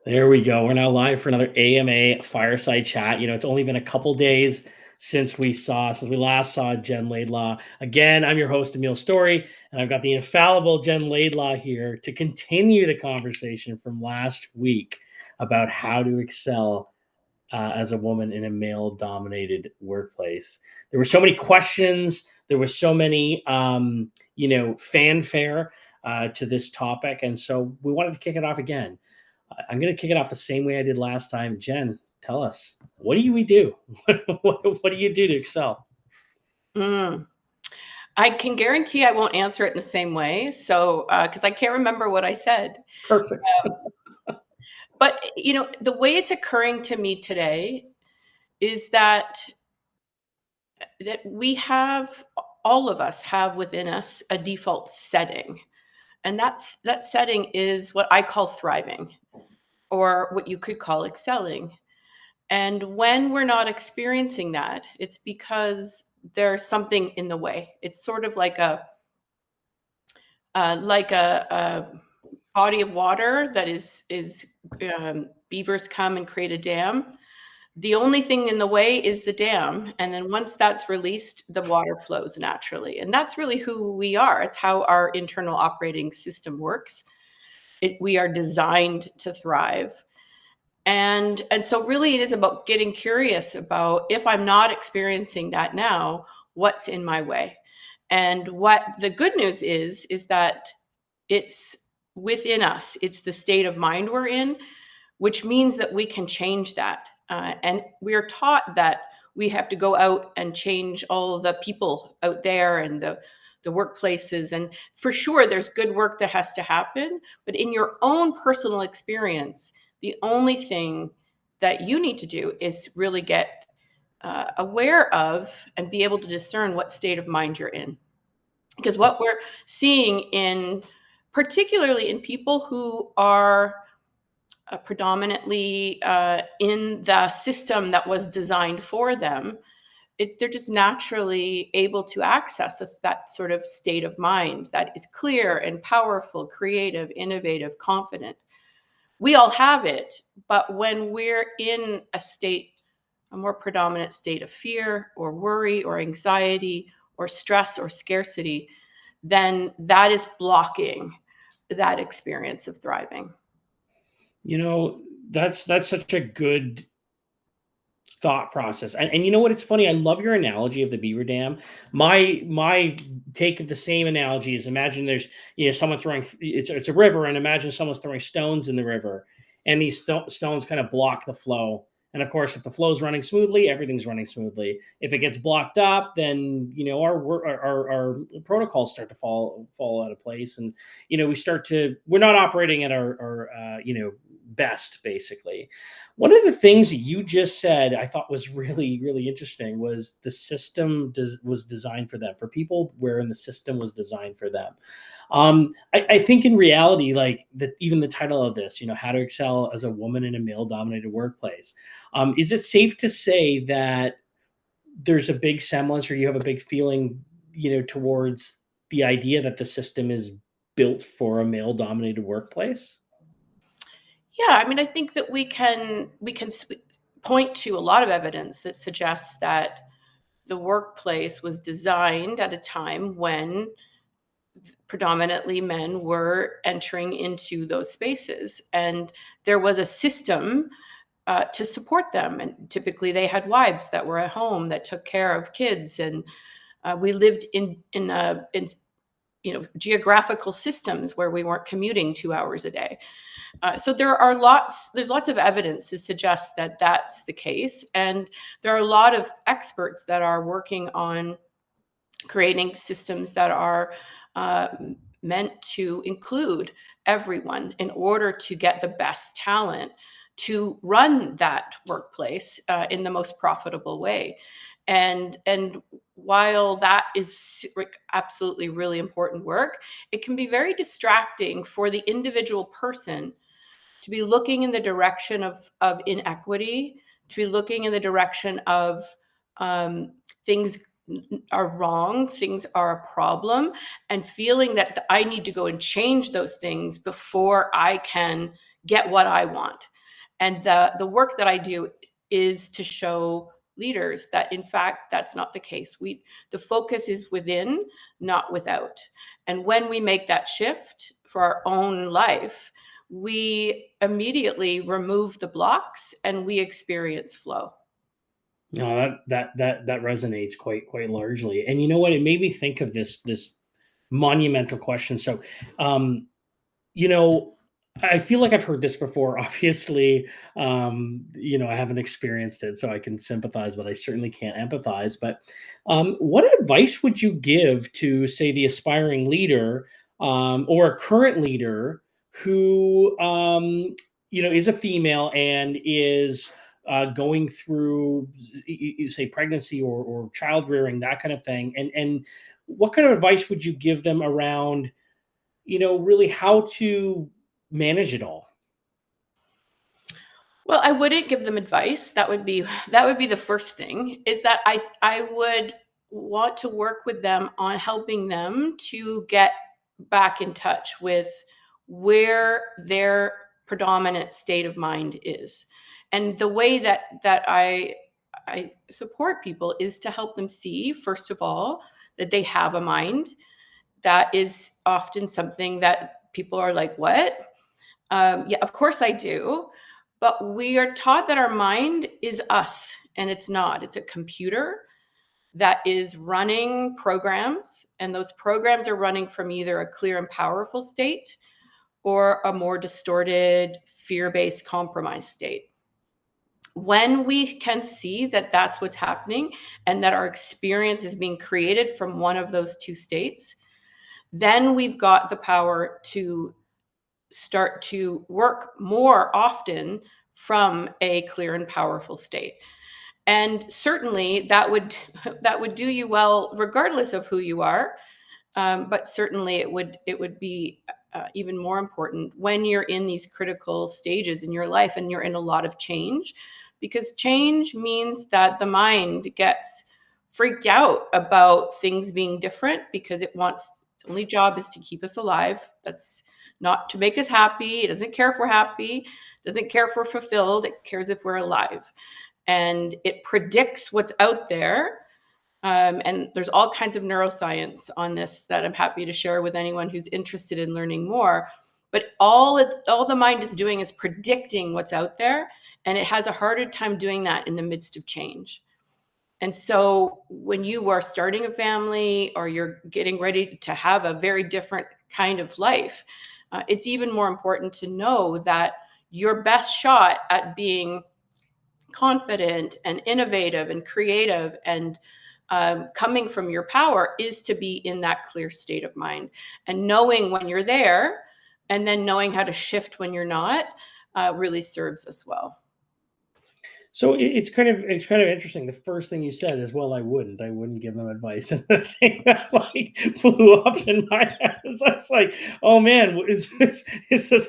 There we go. We're now live for another AMA fireside chat. It's only been a couple days since we last saw Jen Laidlaw. Again, I'm your host, Emil Story, and I've got the infallible Jen Laidlaw here to continue the conversation from last week about how to excel as a woman in a male-dominated workplace. There were so many questions. There was so many, fanfare to this topic, and so we wanted to kick it off again. I'm going to kick it off the same way I did last time. Jen, tell us, what do we do? What do you do to excel? Mm. I can guarantee I won't answer it in the same way. So, because I can't remember what I said. Perfect. But, the way it's occurring to me today is that all of us have within us a default setting. And that setting is what I call thriving, or what you could call excelling. And when we're not experiencing that, it's because there's something in the way. It's sort of like a body of water that is beavers come and create a dam. The only thing in the way is the dam, and then once that's released, the water flows naturally. And that's really who we are. It's how our internal operating system works. We are designed to thrive. And so really it is about getting curious about, if I'm not experiencing that now, what's in my way. And what the good news is that it's within us. It's the state of mind we're in, which means that we can change that. And we are taught that we have to go out and change all the people out there and the workplaces. And for sure, there's good work that has to happen. But in your own personal experience, the only thing that you need to do is really get aware of and be able to discern what state of mind you're in. Because what we're seeing particularly in people who are predominantly in the system that was designed for them, they're just naturally able to access that sort of state of mind that is clear and powerful, creative, innovative, confident. We all have it, but when we're in a more predominant state of fear or worry or anxiety or stress or scarcity, then that is blocking that experience of thriving. That's such a good thought process. And you know what? It's funny. I love your analogy of the beaver dam. My take of the same analogy is, imagine there's someone throwing, it's a river, and imagine someone's throwing stones in the river, and these stones kind of block the flow. And of course, if the flow is running smoothly, everything's running smoothly. If it gets blocked up, then our protocols start to fall out of place, and we're not operating at our best, basically. One of the things that you just said I thought was really, really interesting was the system was designed for them, for people wherein the system was designed for them. I think in reality, like that, even the title of this, how to excel as a woman in a male-dominated workplace. Is it safe to say that there's a big semblance, or you have a big feeling, towards the idea that the system is built for a male-dominated workplace? Yeah, I mean, I think that we can point to a lot of evidence that suggests that the workplace was designed at a time when predominantly men were entering into those spaces, and there was a system to support them. And typically, they had wives that were at home that took care of kids, and we lived in geographical systems where we weren't commuting 2 hours a day. So there's lots of evidence to suggest that that's the case. And there are a lot of experts that are working on creating systems that are meant to include everyone in order to get the best talent to run that workplace in the most profitable way. And while that is absolutely really important work, it can be very distracting for the individual person to be looking in the direction of inequity, to be looking in the direction of things are wrong, things are a problem, and feeling that I need to go and change those things before I can get what I want. And the work that I do is to show leaders that in fact that's not the case. The focus is within, not without. And when we make that shift for our own life, we immediately remove the blocks and we experience flow. No, that resonates quite largely. And you know what? It made me think of this monumental question. So, um, you know, I feel like I've heard this before. Obviously, I haven't experienced it, so I can sympathize, but I certainly can't empathize. But what advice would you give to, say, the aspiring leader or a current leader who, is a female and is going through, say, pregnancy or child rearing, that kind of thing? And what kind of advice would you give them around, really how to manage it all? Well, I wouldn't give them advice. That would be the first thing, is that I would want to work with them on helping them to get back in touch with where their predominant state of mind is. And the way that I support people is to help them see, first of all, that they have a mind. That is often something that people are like, what? Yeah, of course I do. But we are taught that our mind is us, and it's not. It's a computer that is running programs, and those programs are running from either a clear and powerful state or a more distorted, fear based, compromised state. When we can see that that's what's happening and that our experience is being created from one of those two states, then we've got the power to start to work more often from a clear and powerful state. And certainly that would do you well regardless of who you are. But certainly it would be even more important when you're in these critical stages in your life and you're in a lot of change, because change means that the mind gets freaked out about things being different because its only job is to keep us alive. That's not to make us happy. It doesn't care if we're happy, it doesn't care if we're fulfilled, it cares if we're alive. And it predicts what's out there. And there's all kinds of neuroscience on this that I'm happy to share with anyone who's interested in learning more. But all the mind is doing is predicting what's out there, and it has a harder time doing that in the midst of change. And so when you are starting a family or you're getting ready to have a very different kind of life, it's even more important to know that your best shot at being confident and innovative and creative and coming from your power is to be in that clear state of mind, and knowing when you're there and then knowing how to shift when you're not really serves us well. So it's kind of interesting. The first thing you said is, "Well, I wouldn't give them advice." And the thing that like flew up in my head is, I was like, "Oh man, does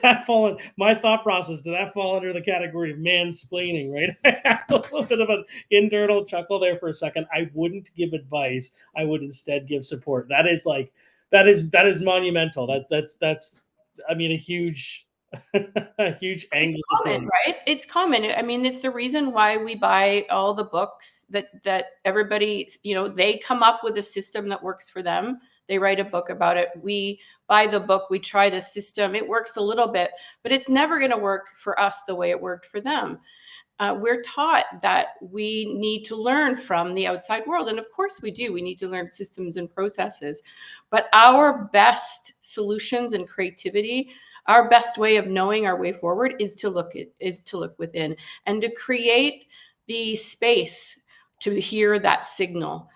that fall in my thought process? Did that fall under the category of mansplaining?" Right? I had a little bit of an internal chuckle there for a second. I wouldn't give advice. I would instead give support. That is monumental. That's I mean a huge a huge It's angle to common, take. right? It's common. I mean, it's the reason why we buy all the books that everybody, they come up with a system that works for them. They write a book about it. We buy the book, we try the system. It works a little bit, but it's never going to work for us the way it worked for them. We're taught that we need to learn from the outside world. And of course we do. We need to learn systems and processes. But our best solutions and creativity, our best way of knowing our way forward is to look within and to create the space to hear that signal,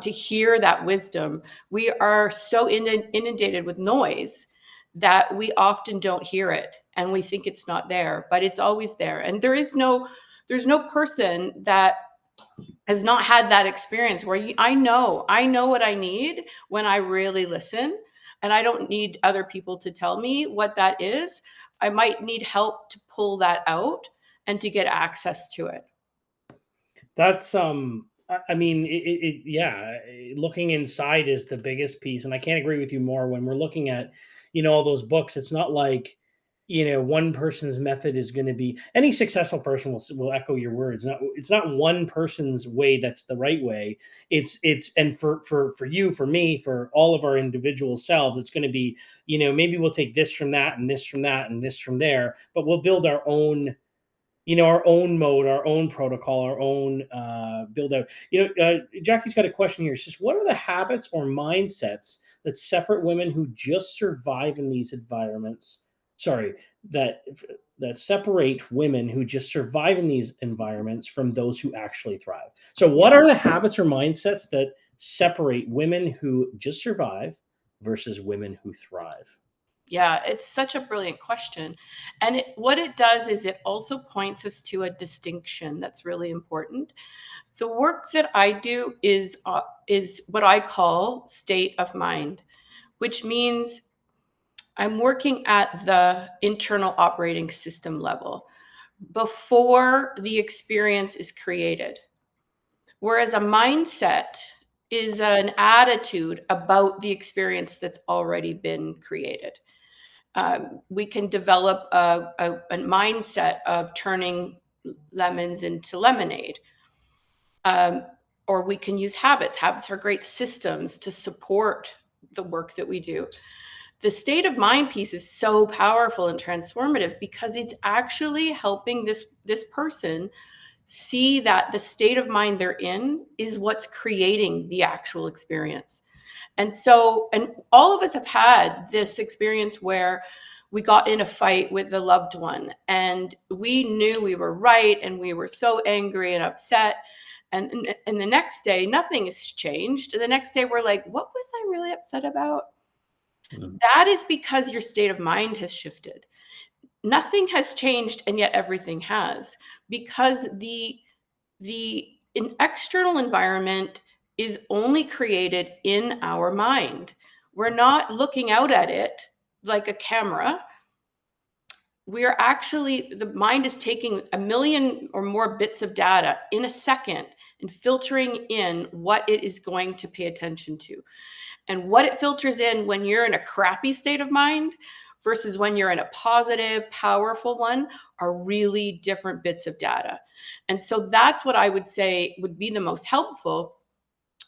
to hear that wisdom. We are so inundated with noise that we often don't hear it, and we think it's not there, but it's always there. And there's no person that has not had that experience where I know what I need when I really listen, and I don't need other people to tell me what that is. I might need help to pull that out and to get access to it. That's I mean yeah, looking inside is the biggest piece, and I can't agree with you more. When we're looking at, all those books, it's not like one person's method is going to be, any successful person will echo your words. It's not one person's way that's the right way. And for you, for me, for all of our individual selves, it's going to be, maybe we'll take this from that and this from that and this from there, but we'll build our own mode, our own protocol, our own build out. Jackie's got a question here. She says, what are the habits or mindsets that separate women who just survive in these environments? Sorry, that that separate women who just survive in these environments from those who actually thrive. So, Yeah. what are the habits or mindsets that separate women who just survive versus women who thrive? Yeah, it's such a brilliant question. And what it does is it also points us to a distinction that's really important. The work that I do is what I call state of mind, which means I'm working at the internal operating system level before the experience is created. Whereas a mindset is an attitude about the experience that's already been created. We can develop a mindset of turning lemons into lemonade. Um, or we can use habits. Habits are great systems to support the work that we do. The state of mind piece is so powerful and transformative because it's actually helping this person see that the state of mind they're in is what's creating the actual experience. And all of us have had this experience where we got in a fight with a loved one and we knew we were right and we were so angry and upset. And the next day, nothing has changed. And the next day, we're like, what was I really upset about? Mhm. That is because your state of mind has shifted. Nothing has changed, and yet everything has, because the external environment is only created in our mind. We're not looking out at it like a camera. The mind is taking a million or more bits of data in a second and filtering in what it is going to pay attention to. And what it filters in when you're in a crappy state of mind versus when you're in a positive, powerful one are really different bits of data. And so that's what I would say would be the most helpful.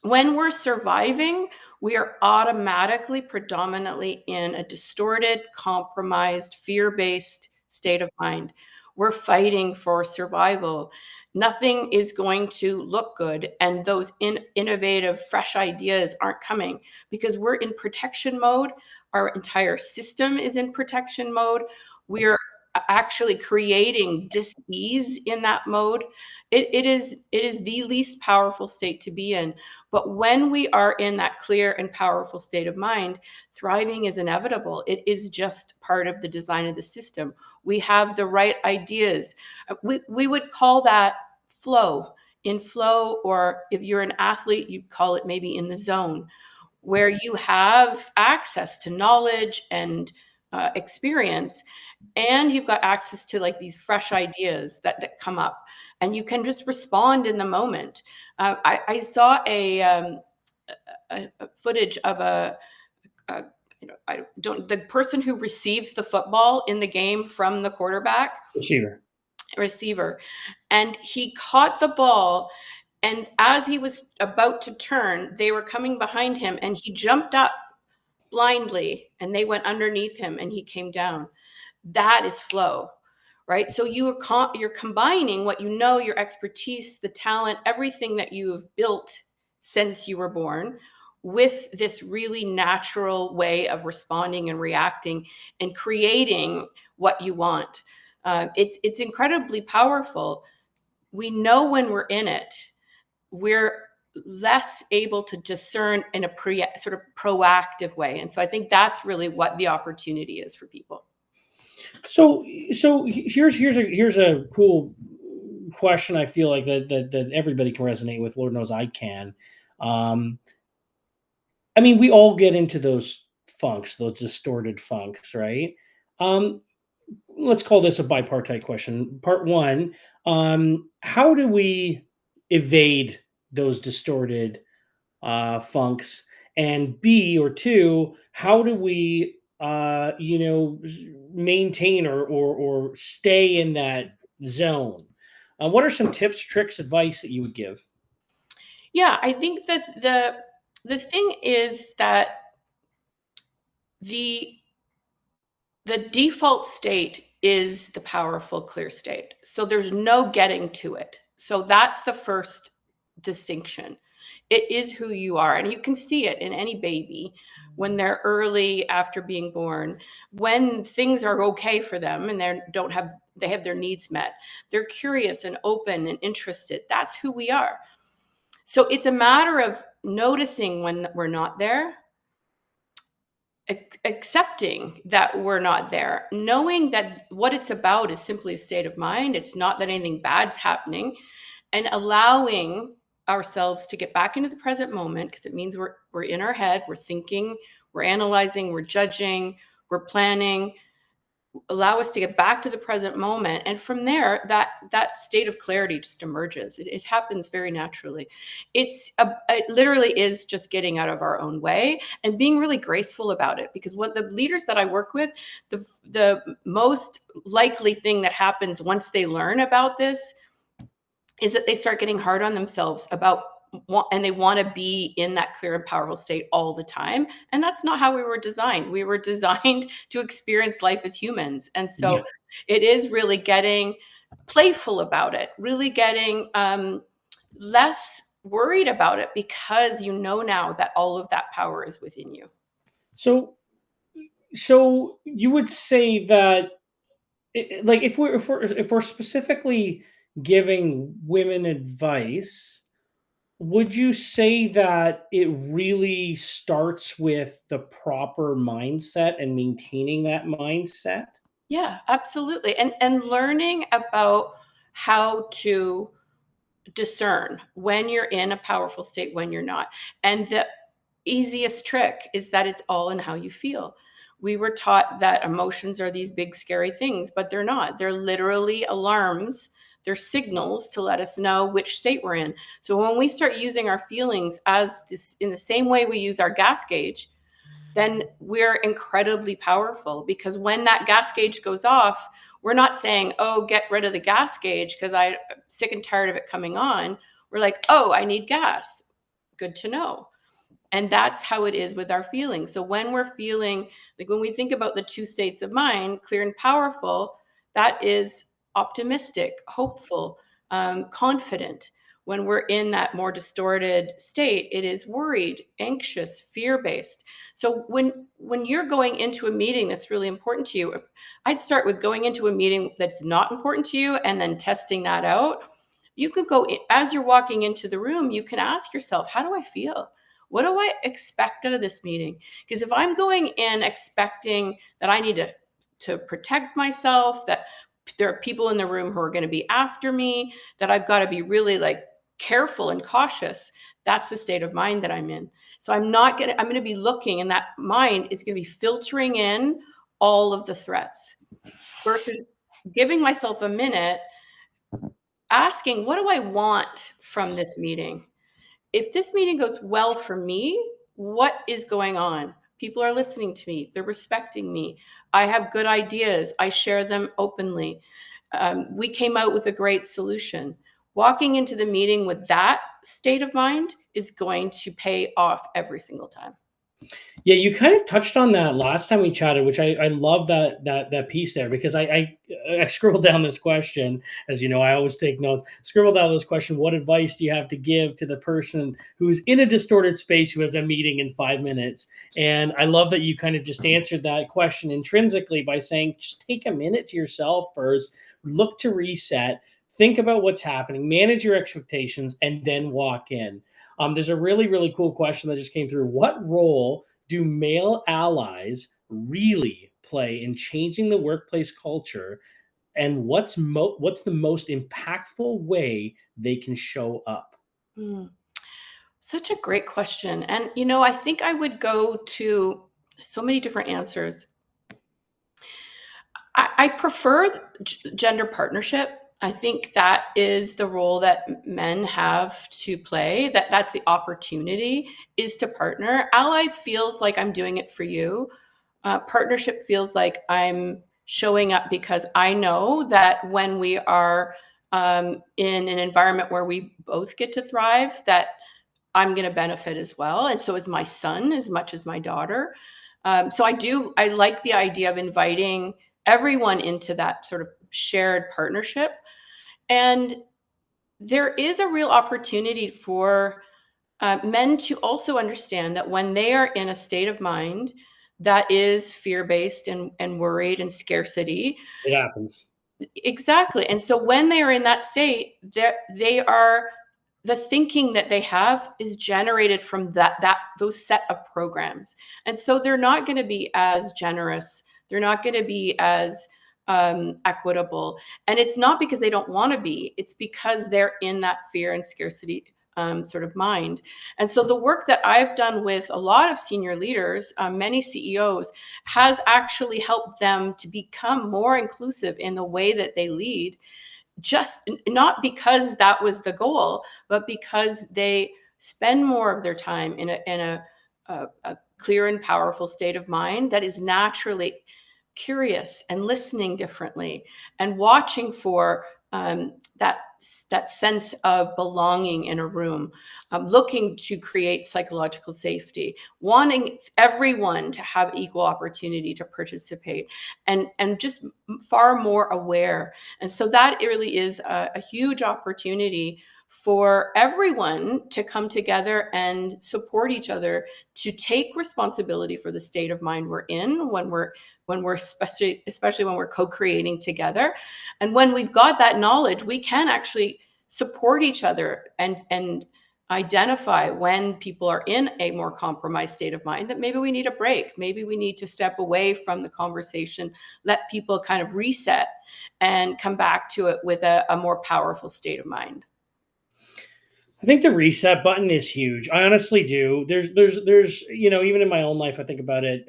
When we're surviving, we are automatically predominantly in a distorted, compromised, fear based state of mind. We're fighting for survival. Nothing is going to look good, and those innovative, fresh ideas aren't coming because we're in protection mode. Our entire system is in protection mode. We're actually creating dis-ease in that mode. It is the least powerful state to be in, but when we are in that clear and powerful state of mind, thriving is inevitable. It is just part of the design of the system. We have the right ideas. We would call that flow. In flow, or if you're an athlete, you'd call it maybe in the zone, where you have access to knowledge and experience, and you've got access to like these fresh ideas that come up, and you can just respond in the moment. I saw a footage of a I don't the person who receives the football in the game from the quarterback Receiver. receiver, and he caught the ball, and as he was about to turn, they were coming behind him, and he jumped up blindly, and they went underneath him, and he came down. That is flow, right? So you're combining what you know, your expertise, the talent, everything that you have built since you were born, with this really natural way of responding and reacting and creating what you want. It's incredibly powerful. We know when we're in it, we're less able to discern in a sort of proactive way. And so I think that's really what the opportunity is for people. So here's a cool question. I feel like that everybody can resonate with. Lord knows I can. Um, I mean, we all get into those funks, those distorted funks, right? Um, let's call this a bipartite question. Part one: how do we evade those distorted funks? And B or two: how do we maintain or stay in that zone. What are some tips, tricks, advice that you would give? Yeah, I think that the thing is that the the default state is the powerful clear state. So there's no getting to it. So that's the first distinction. It is who you are. And you can see it in any baby when they're early after being born, when things are okay for them and they have their needs met. They're curious and open and interested. That's who we are. So it's a matter of noticing when we're not there, accepting that we're not there, knowing that what it's about is simply a state of mind. It's not that anything bad's happening, and allowing ourselves to get back into the present moment, because it means we're in our head, we're thinking, we're analyzing, we're judging, we're planning. Allow us to get back to the present moment, and from there that state of clarity just emerges. It happens very naturally. It literally is just getting out of our own way and being really graceful about it, because what the leaders that I work with, the most likely thing that happens once they learn about this is that they start getting hard on themselves about, and they want to be in that clear and powerful state all the time. And that's not how we were designed. We were designed to experience life as humans. And so Yeah. it is really getting playful about it, really getting less worried about it, because you know now that all of that power is within you. So, so you would say that, like, if we're specifically giving women advice, would you say that it really starts with the proper mindset and maintaining that mindset? Yeah, absolutely. And learning about how to discern when you're in a powerful state, when you're not. And the easiest trick is that it's all in how you feel. We were taught that emotions are these big, scary things, but they're not. They're literally alarms. They're signals to let us know which state we're in. So when we start using our feelings as this, in the same way we use our gas gauge, then we're incredibly powerful, because when that gas gauge goes off, we're not saying, oh, get rid of the gas gauge because I'm sick and tired of it coming on. We're like, oh, I need gas. Good to know. And that's how it is with our feelings. So when we're feeling, like when we think about the two states of mind, clear and powerful, that is optimistic, hopeful, confident. When we're in that more distorted state, it is worried, anxious, fear-based. So when you're going into a meeting that's really important to you, I'd start with going into a meeting that's not important to you and then testing that out. You could go, as you're walking into the room, you can ask yourself, how do I feel? What do I expect out of this meeting? Because if I'm going in expecting that I need to protect myself, that there are people in the room who are going to be after me, that I've got to be really like careful and cautious, that's the state of mind that I'm in. So I'm going to be looking, and that mind is going to be filtering in all of the threats, versus giving myself a minute, asking, what do I want from this meeting? If this meeting goes well for me, what is going on? People are listening to me. They're respecting me. I have good ideas. I share them openly. We came out with a great solution. Walking into the meeting with that state of mind is going to pay off every single time. Yeah, you kind of touched on that last time we chatted, which I love that piece there, because I scribbled down this question. As you know, I always take notes. Scribbled down this question: what advice do you have to give to the person who's in a distorted space who has a meeting in 5 minutes? And I love that you kind of just answered that question intrinsically by saying, just take a minute to yourself first, look to reset, think about what's happening, manage your expectations, and then walk in. There's a really, really cool question that just came through. What role do male allies really play in changing the workplace culture, and what's the most impactful way they can show up? Mm, such a great question. And, I think I would go to so many different answers. I prefer gender partnership. I think that is the role that men have to play. That's the opportunity, is to partner. Ally feels like I'm doing it for you. Partnership feels like I'm showing up because I know that when we are in an environment where we both get to thrive, that I'm going to benefit as well. And so is my son as much as my daughter. So I like the idea of inviting everyone into that sort of shared partnership. And there is a real opportunity for men to also understand that when they are in a state of mind that is fear based and worried and scarcity. It happens. Exactly. And so when they are in that state, they are the thinking that they have is generated from that those set of programs. And so they're not going to be as generous. They're not going to be as equitable. And it's not because they don't want to be, it's because they're in that fear and scarcity sort of mind. And so the work that I've done with a lot of senior leaders, many CEOs, has actually helped them to become more inclusive in the way that they lead, just not because that was the goal, but because they spend more of their time in a clear and powerful state of mind that is naturally curious and listening differently and watching for that sense of belonging in a room, looking to create psychological safety, wanting everyone to have equal opportunity to participate, and just far more aware. And so that really is a huge opportunity for everyone to come together and support each other to take responsibility for the state of mind we're in when we're especially when we're co-creating together. And when we've got that knowledge, we can actually support each other and identify when people are in a more compromised state of mind that maybe we need a break, maybe we need to step away from the conversation, let people kind of reset and come back to it with a more powerful state of mind. I think the reset button is huge. I honestly do. There's, even in my own life, I think about it.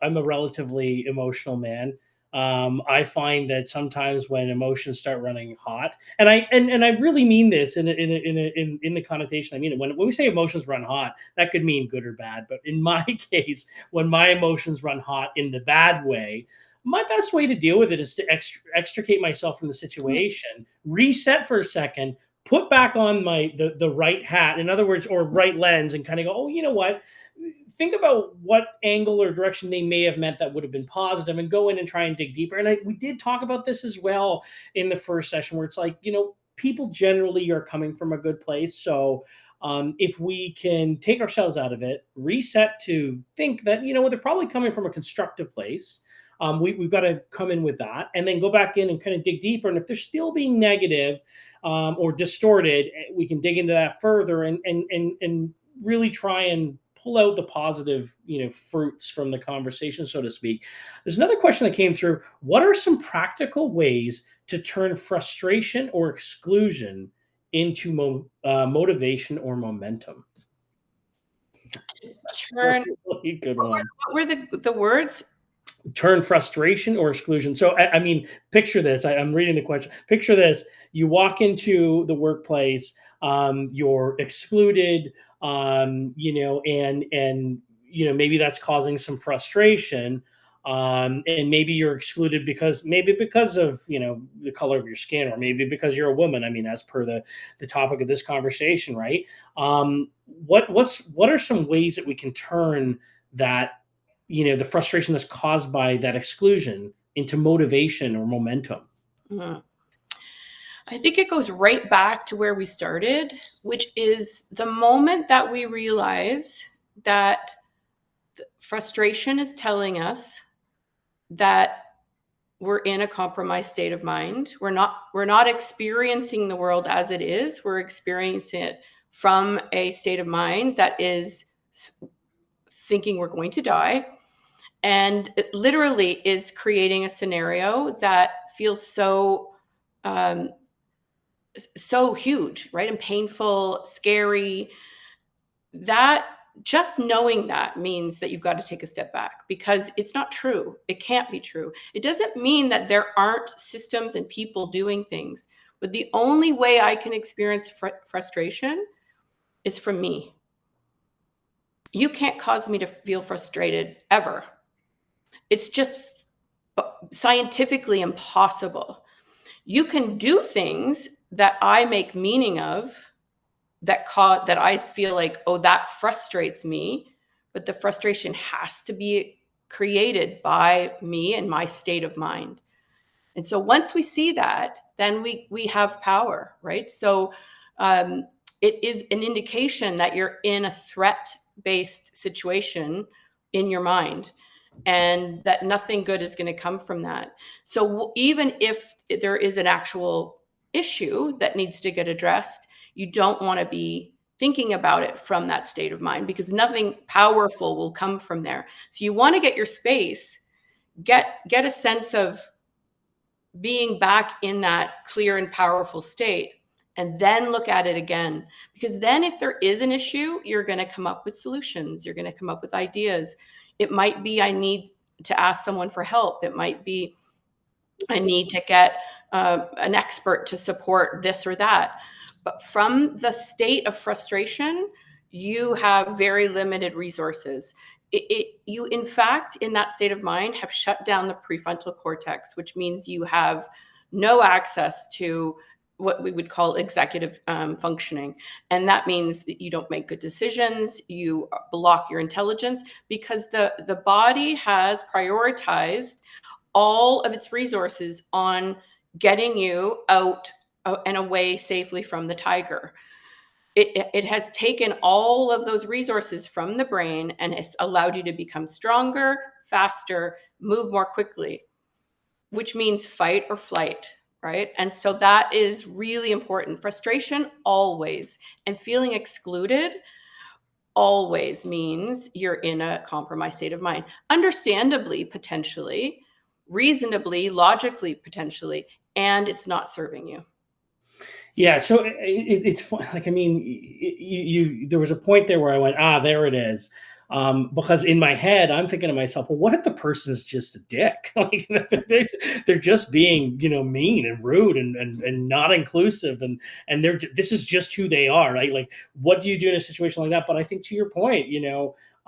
I'm a relatively emotional man. I find that sometimes when emotions start running hot, and I really mean this in the connotation I mean it. When we say emotions run hot, that could mean good or bad. But in my case, when my emotions run hot in the bad way, my best way to deal with it is to extricate myself from the situation, reset for a second, put back on the right hat, in other words, or right lens, and kind of go, oh, you know what? Think about what angle or direction they may have meant that would have been positive, and go in and try and dig deeper. And we did talk about this as well in the first session, where it's like, people generally are coming from a good place. So if we can take ourselves out of it, reset to think that, they're probably coming from a constructive place. We've got to come in with that, and then go back in and kind of dig deeper. And if they're still being negative or distorted, we can dig into that further and really try and pull out the positive, fruits from the conversation, so to speak. There's another question that came through. What are some practical ways to turn frustration or exclusion into motivation or momentum? That's a Turn really good one. what were the words? Turn frustration or exclusion. So, I mean, picture this. I'm reading the question. Picture this. You walk into the workplace, you're excluded, and maybe that's causing some frustration. And maybe you're excluded because of, the color of your skin, or maybe because you're a woman. I mean, as per the topic of this conversation, right? What are some ways that we can turn that, the frustration that's caused by that exclusion into motivation or momentum? Mhm. I think it goes right back to where we started, which is the moment that we realize that frustration is telling us that we're in a compromised state of mind. We're not experiencing the world as it is. We're experiencing it from a state of mind that is thinking we're going to die, and it literally is creating a scenario that feels um, so huge, right? And painful, scary. That just knowing that means that you've got to take a step back, because it's not true. It can't be true. It doesn't mean that there aren't systems and people doing things, but the only way I can experience frustration is from me. You can't cause me to feel frustrated ever. It's just scientifically impossible. You can do things that I make meaning of, that I feel like, oh, that frustrates me, but the frustration has to be created by me and my state of mind. And so once we see that, then we have power, right? So um, it is an indication that you're in a threat-based situation in your mind, and that nothing good is going to come from that. So even if there is an actual issue that needs to get addressed, you don't want to be thinking about it from that state of mind, because nothing powerful will come from there. So you want to get your space, get a sense of being back in that clear and powerful state, and then look at it again. Because then if there is an issue, you're going to come up with solutions, you're going to come up with ideas. It might be, I need to ask someone for help. It might be, I need to get an expert to support this or that. But from the state of frustration, you have very limited resources. You, in fact, in that state of mind, have shut down the prefrontal cortex, which means you have no access to what we would call executive functioning. And that means that you don't make good decisions, you block your intelligence, because the body has prioritized all of its resources on getting you out and away safely from the tiger. It has taken all of those resources from the brain and it's allowed you to become stronger, faster, move more quickly, which means fight or flight, right? And so that is really important. Frustration always, and feeling excluded always means you're in a compromised state of mind. Understandably, potentially, reasonably, logically, potentially, and it's not serving you. Yeah, so it's like, I mean, there was a point there where I went, there it is, because in my head I'm thinking to myself, well, what if the person's just a dick? Like they're just being, mean and rude and not inclusive, and this is just who they are, right? Like, what do you do in a situation like that? But I think to your point,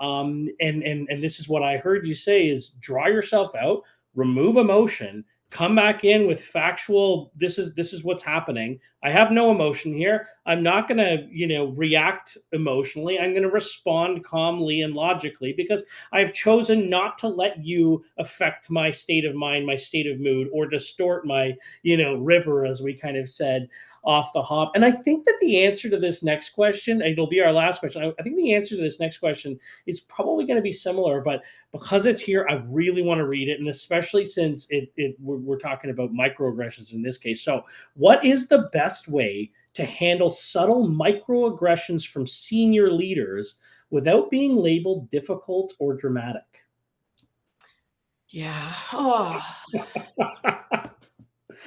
and this is what I heard you say is draw yourself out, remove emotion, come back in with factual, this is what's happening. I have no emotion here. I'm not going to react emotionally. I'm going to respond calmly and logically, because I've chosen not to let you affect my state of mind, my state of mood, or distort my river, as we kind of said off the hop. And I think that the answer to this next question, and it'll be our last question, I think the answer to this next question is probably going to be similar, but because it's here, I really want to read it, and especially since we're talking about microaggressions in this case. So, what is the best way to handle subtle microaggressions from senior leaders without being labeled difficult or dramatic? Yeah. Oh,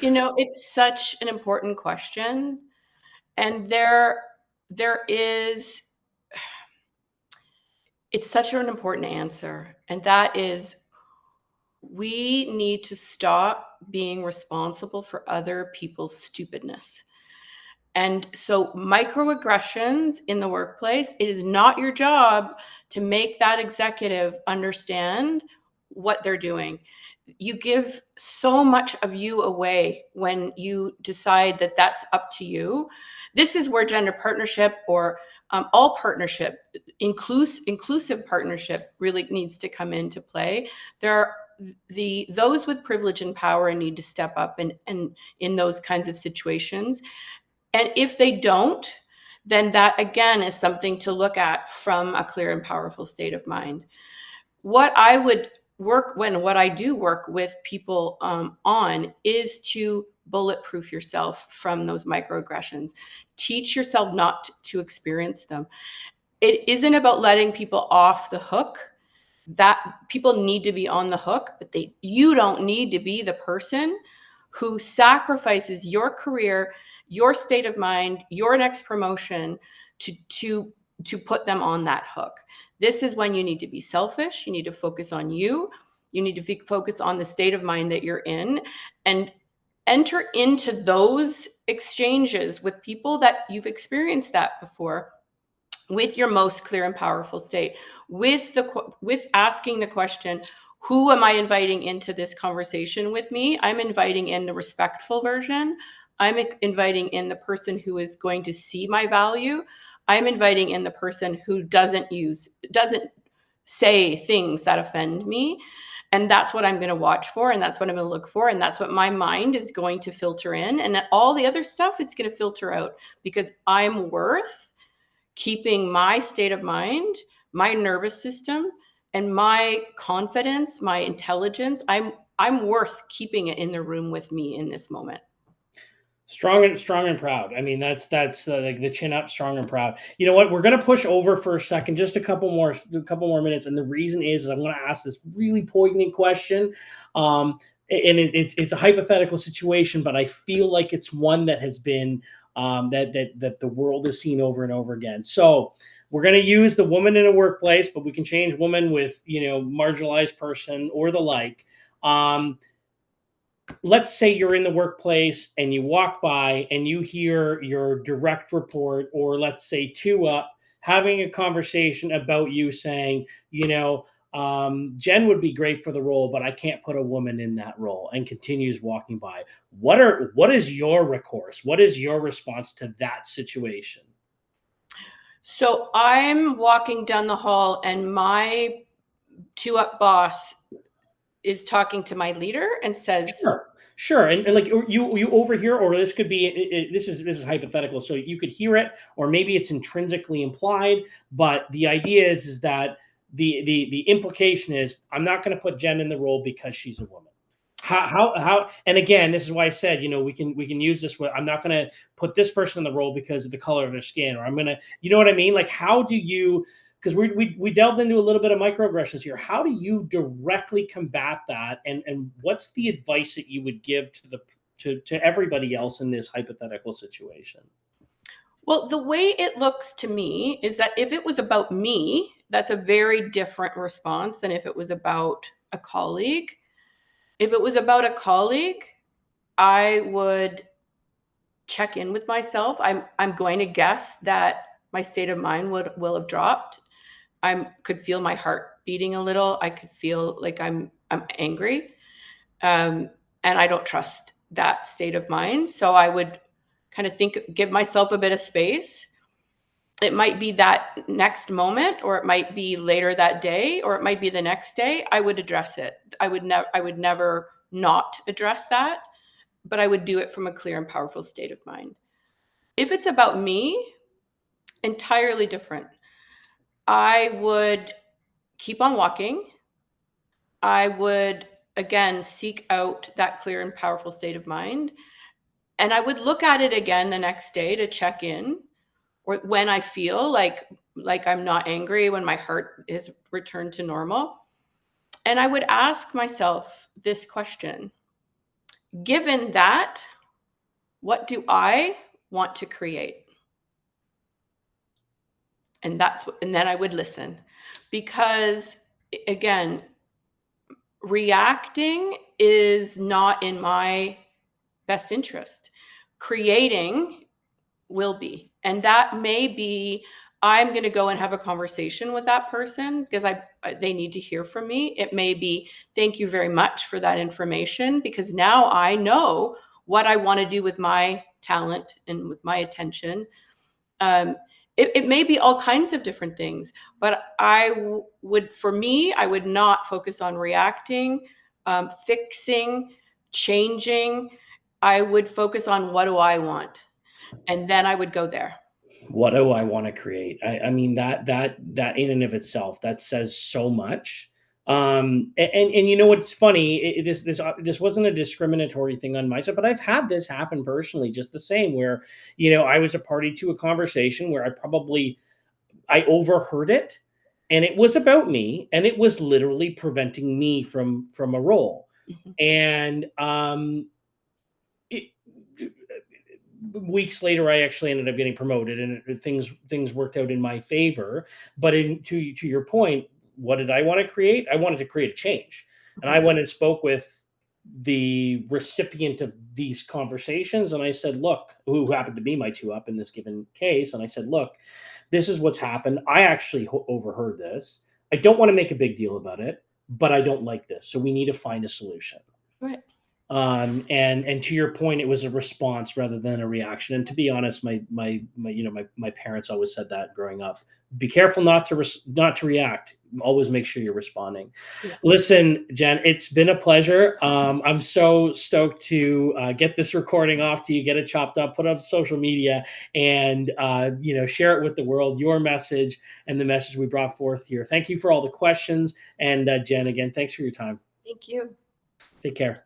it's such an important question. And it's such an important answer. And that is, we need to stop being responsible for other people's stupidness. And so microaggressions in the workplace, it is not your job to make that executive understand what they're doing. You give so much of you away when you decide that that's up to you. This is where gender partnership, or all partnership, inclusive partnership, really needs to come into play. There are those with privilege and power need to step up and in those kinds of situations. And if they don't, then that again is something to look at from a clear and powerful state of mind. What I do work with people on is to bulletproof yourself from those microaggressions. Teach yourself not to experience them. It isn't about letting people off the hook. That people need to be on the hook, but you don't need to be the person who sacrifices your career, your state of mind, your next promotion to put them on that hook. This is when you need to be selfish. You need to focus on you. You need to focus on the state of mind that you're in, and enter into those exchanges with people that you've experienced that before, with your most clear and powerful state, with asking the question, who am I inviting into this conversation with me? I'm inviting in the respectful version. I'm inviting in the person who is going to see my value. I'm inviting in the person who doesn't say things that offend me. And that's what I'm going to watch for. And that's what I'm going to look for. And that's what my mind is going to filter in. And all the other stuff, it's going to filter out, because I'm worth keeping my state of mind, my nervous system, and my confidence, my intelligence. I'm worth keeping it in the room with me in this moment. Strong and proud. I mean, that's like the chin up, strong and proud. You know what? We're gonna push over for a second, just a couple more minutes, and the reason is I'm going to ask this really poignant question, and it's a hypothetical situation, but I feel like it's one that has been that the world has seen over and over again. So we're going to use the woman in a workplace, but we can change woman with marginalized person or the like. Let's say you're in the workplace and you walk by and you hear your direct report, or let's say two up, having a conversation about you saying, Jen would be great for the role, but I can't put a woman in that role, and continues walking by. What is your recourse? What is your response to that situation? So I'm walking down the hall and my two up boss is talking to my leader and says, Sure, and like you overhear, or this could be this is hypothetical, so you could hear it, or maybe it's intrinsically implied. But the idea is that the implication is, I'm not going to put Jen in the role because she's a woman. How and again, this is why I said, we can use this. I'm not going to put this person in the role because of the color of their skin, or I'm going to, you know what I mean? Like, how do you? Because we delved into a little bit of microaggressions here. How do you directly combat that? And what's the advice that you would give to everybody else in this hypothetical situation? Well, the way it looks to me is that if it was about me, that's a very different response than if it was about a colleague. If it was about a colleague, I would check in with myself. I'm going to guess that my state of mind will have dropped. I could feel my heart beating a little. I could feel like I'm angry, and I don't trust that state of mind. So I would kind of give myself a bit of space. It might be that next moment, or it might be later that day, or it might be the next day. I would address it. I would never not address that, but I would do it from a clear and powerful state of mind. If it's about me, entirely different. I would keep on walking. I would, again, seek out that clear and powerful state of mind. And I would look at it again the next day to check in, or when I feel like I'm not angry, when my heart is returned to normal. And I would ask myself this question: given that, what do I want to create? And then I would listen, because again, reacting is not in my best interest. Creating will be. And that may be, I'm going to go and have a conversation with that person because they need to hear from me. It may be, thank you very much for that information, because now I know what I want to do with my talent and with my attention. It may be all kinds of different things, but for me, I would not focus on reacting, fixing, changing. I would focus on, what do I want? And then I would go there. What do I want to create? I mean, that in and of itself, that says so much. And you know what's funny? This wasn't a discriminatory thing on my side, but I've had this happen personally, just the same, where I was a party to a conversation where I overheard it, and it was about me, and it was literally preventing me from a role. Mm-hmm. And weeks later, I actually ended up getting promoted, and things worked out in my favor. But to your point, what did I want to create? I wanted to create a change. And I went and spoke with the recipient of these conversations, and I said, look, who happened to be my two up in this given case, and I said, look, this is what's happened. I actually overheard this. I don't want to make a big deal about it. but I don't like this. So we need to find a solution. Right. And to your point, it was a response rather than a reaction. And to be honest, my parents always said that growing up. Be careful not to react. Always make sure you're responding. Yeah. Listen, Jen, it's been a pleasure. I'm so stoked to get this recording off to you, get it chopped up, put it on social media, and share it with the world. Your message and the message we brought forth here. Thank you for all the questions, and Jen, again, thanks for your time. Thank you. Take care.